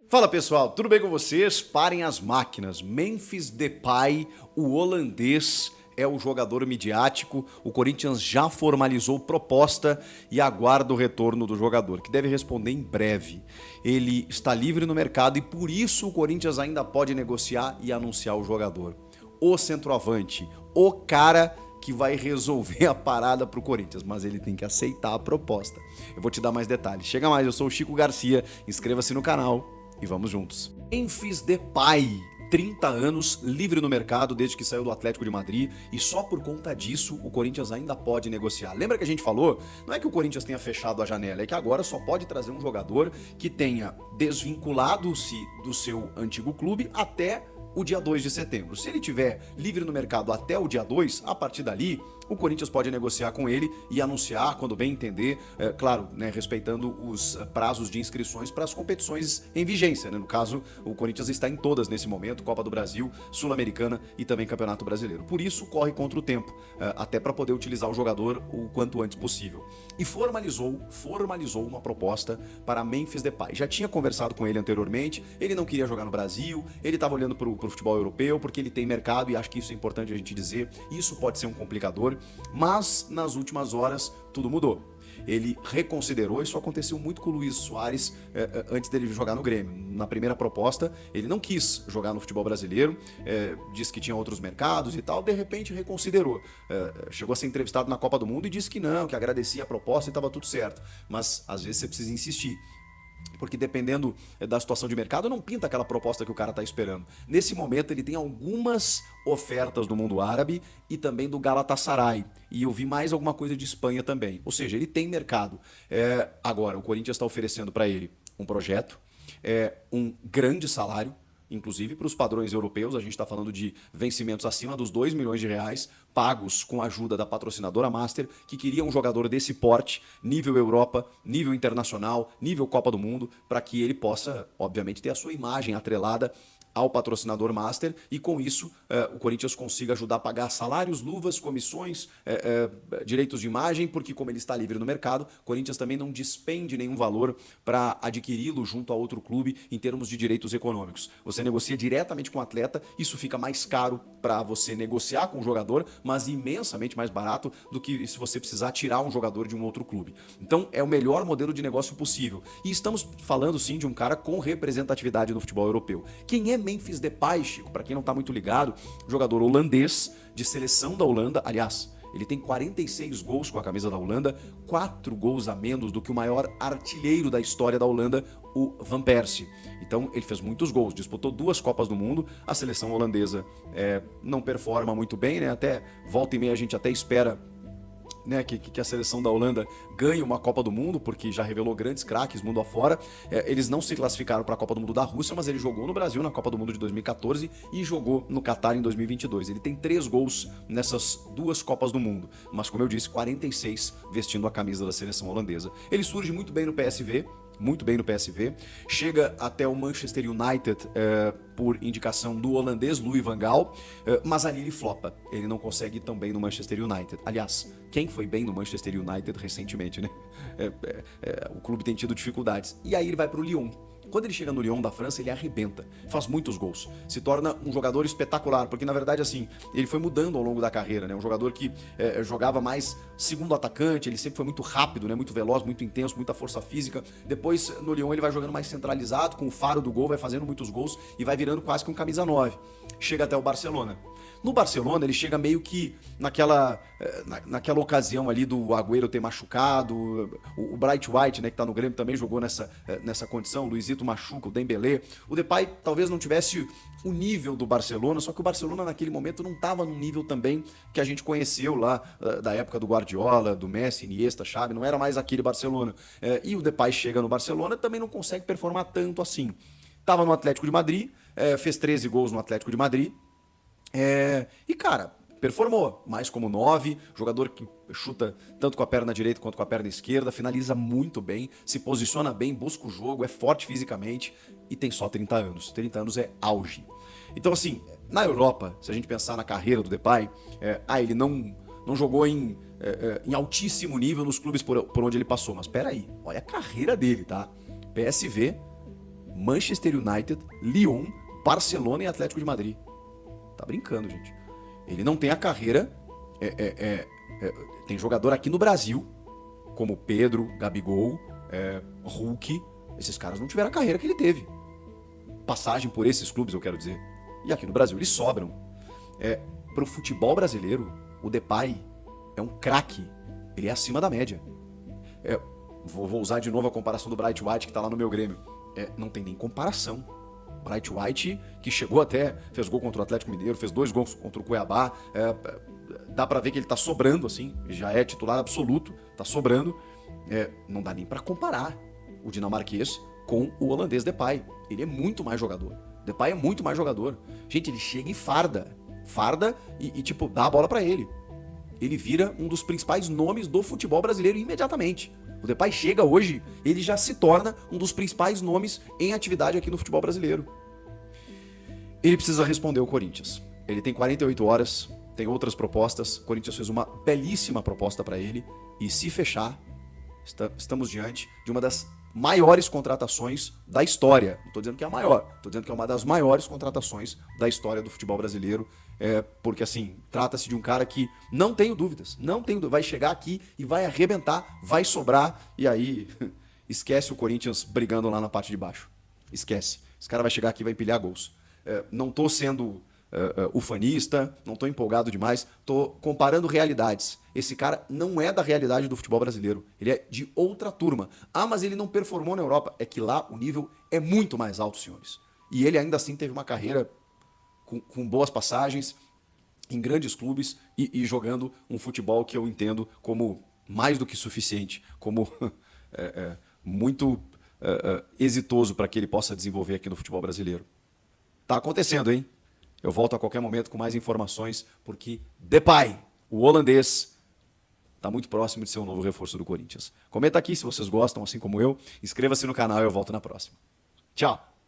Fala pessoal, tudo bem com vocês? Parem as máquinas. Memphis Depay, o holandês, é o jogador midiático. O Corinthians já formalizou proposta e aguarda o retorno do jogador, que deve responder em breve. Ele está livre no mercado e por isso o Corinthians ainda pode negociar e anunciar o jogador. O centroavante, o cara que vai resolver a parada pro Corinthians, mas ele tem que aceitar a proposta. Eu vou te dar mais detalhes. Chega mais, eu sou o Chico Garcia, inscreva-se no canal e vamos juntos. Memphis Depay, 30 anos, livre no mercado desde que saiu do Atlético de Madrid e só por conta disso o Corinthians ainda pode negociar. Lembra que a gente falou? Não é que o Corinthians tenha fechado a janela, é que agora só pode trazer um jogador que tenha desvinculado-se do seu antigo clube até o dia 2 de setembro. Se ele tiver livre no mercado até o dia 2, a partir dali, o Corinthians pode negociar com ele e anunciar quando bem entender, claro, né, respeitando os prazos de inscrições para as competições em vigência. Né? No caso, o Corinthians está em todas nesse momento, Copa do Brasil, Sul-Americana e também Campeonato Brasileiro. Por isso, corre contra o tempo, até para poder utilizar o jogador o quanto antes possível. E formalizou uma proposta para Memphis Depay. Já tinha conversado com ele anteriormente, ele não queria jogar no Brasil, ele estava olhando para o futebol europeu, porque ele tem mercado e acho que isso é importante a gente dizer, isso pode ser um complicador, mas nas últimas horas tudo mudou. Ele reconsiderou, isso aconteceu muito com o Luiz Soares antes dele jogar no Grêmio. Na primeira proposta, ele não quis jogar no futebol brasileiro, disse que tinha outros mercados e tal, de repente reconsiderou. Chegou a ser entrevistado na Copa do Mundo e disse que não, que agradecia a proposta e estava tudo certo. Mas às vezes você precisa insistir. Porque dependendo da situação de mercado, não pinta aquela proposta que o cara está esperando. Nesse momento, ele tem algumas ofertas do mundo árabe e também do Galatasaray. E eu vi mais alguma coisa de Espanha também. Ou seja, ele tem mercado. Agora, o Corinthians está oferecendo para ele um projeto, um grande salário, inclusive para os padrões europeus, a gente está falando de vencimentos acima dos 2 milhões de reais, pagos com a ajuda da patrocinadora Master, que queria um jogador desse porte, nível Europa, nível internacional, nível Copa do Mundo, para que ele possa, obviamente, ter a sua imagem atrelada ao patrocinador Master e com isso o Corinthians consiga ajudar a pagar salários, luvas, comissões, direitos de imagem, porque como ele está livre no mercado, o Corinthians também não despende nenhum valor para adquiri-lo junto a outro clube em termos de direitos econômicos. Você negocia diretamente com o atleta, isso fica mais caro para você negociar com o jogador, mas imensamente mais barato do que se você precisar tirar um jogador de um outro clube. Então é o melhor modelo de negócio possível. E estamos falando sim de um cara com representatividade no futebol europeu. Quem é Memphis Depay, Chico? Para quem não está muito ligado, jogador holandês de seleção da Holanda, aliás, ele tem 46 gols com a camisa da Holanda, 4 gols a menos do que o maior artilheiro da história da Holanda, o Van Persie. Então ele fez muitos gols, disputou 2 Copas do Mundo, a seleção holandesa não performa muito bem, né? Até volta e meia a gente até espera, né, que a seleção da Holanda ganhe uma Copa do Mundo, porque já revelou grandes craques mundo afora. Eles não se classificaram para a Copa do Mundo da Rússia, mas ele jogou no Brasil na Copa do Mundo de 2014 e jogou no Catar em 2022. Ele tem 3 gols nessas 2 Copas do Mundo, mas como eu disse, 46 vestindo a camisa da seleção holandesa. Ele surge muito bem no PSV, chega até o Manchester United por indicação do holandês Louis van Gaal, mas ali ele flopa, ele não consegue ir tão bem no Manchester United. Aliás, quem foi bem no Manchester United recentemente, né? O clube tem tido dificuldades. E aí ele vai para o Lyon. Quando ele chega no Lyon da França, ele arrebenta, faz muitos gols, se torna um jogador espetacular, porque na verdade assim, ele foi mudando ao longo da carreira, né? Um jogador que jogava mais segundo atacante, ele sempre foi muito rápido, né? Muito veloz, muito intenso, muita força física. Depois no Lyon ele vai jogando mais centralizado, com o faro do gol, vai fazendo muitos gols e vai virando quase que um camisa 9. Chega até o Barcelona. No Barcelona ele chega meio que naquela ocasião ali do Agüero ter machucado, o Bright White, né, que tá no Grêmio, também jogou nessa condição, o Luizito machuca, o Dembélé. O Depay talvez não tivesse o nível do Barcelona, só que o Barcelona naquele momento não estava no nível também que a gente conheceu lá da época do Guardiola, do Messi, Iniesta, Xavi, não era mais aquele Barcelona. E o Depay chega no Barcelona e também não consegue performar tanto assim. Tava no Atlético de Madrid, fez 13 gols no Atlético de Madrid, e cara, performou mais como 9, jogador que chuta tanto com a perna direita quanto com a perna esquerda, finaliza muito bem, se posiciona bem, busca o jogo, é forte fisicamente e tem só 30 anos. 30 anos é auge. Então assim, na Europa, se a gente pensar na carreira do Depay, ele não jogou em altíssimo nível nos clubes por onde ele passou, mas peraí, olha a carreira dele, tá? PSV, Manchester United, Lyon, Barcelona e Atlético de Madrid. Tá brincando, gente. Ele não tem a carreira... tem jogador aqui no Brasil, como Pedro, Gabigol, Hulk. Esses caras não tiveram a carreira que ele teve. Passagem por esses clubes, eu quero dizer. E aqui no Brasil eles sobram. Pro futebol brasileiro, o Depay é um craque. Ele é acima da média. Vou usar de novo a comparação do Bright White, que tá lá no meu Grêmio. Não tem nem comparação. Bright White, que chegou até, fez gol contra o Atlético Mineiro, fez 2 gols contra o Cuiabá. Dá pra ver que ele tá sobrando, assim. Já é titular absoluto, tá sobrando. Não dá nem pra comparar o dinamarquês com o holandês Depay. Ele é muito mais jogador. Depay é muito mais jogador. Gente, ele chega e farda. Farda e tipo, dá a bola pra ele. Ele vira um dos principais nomes do futebol brasileiro imediatamente. O Depay chega hoje, ele já se torna um dos principais nomes em atividade aqui no futebol brasileiro. Ele precisa responder ao Corinthians. Ele tem 48 horas, tem outras propostas. O Corinthians fez uma belíssima proposta para ele. E se fechar, estamos diante de uma das maiores contratações da história. Não estou dizendo que é a maior, estou dizendo que é uma das maiores contratações da história do futebol brasileiro. Porque assim, trata-se de um cara que não tenho dúvidas, vai chegar aqui e vai arrebentar, vai sobrar, e aí esquece o Corinthians brigando lá na parte de baixo. Esquece. Esse cara vai chegar aqui e vai empilhar gols. Não estou sendo ufanista, não estou empolgado demais, estou comparando realidades. Esse cara não é da realidade do futebol brasileiro, ele é de outra turma. Ah, mas ele não performou na Europa. É que lá o nível é muito mais alto, senhores. E ele ainda assim teve uma carreira com boas passagens em grandes clubes e jogando um futebol que eu entendo como mais do que suficiente, como muito exitoso para que ele possa desenvolver aqui no futebol brasileiro. Tá acontecendo, hein? Eu volto a qualquer momento com mais informações, porque Depay, o holandês, está muito próximo de ser um novo reforço do Corinthians. Comenta aqui se vocês gostam, assim como eu. Inscreva-se no canal e eu volto na próxima. Tchau!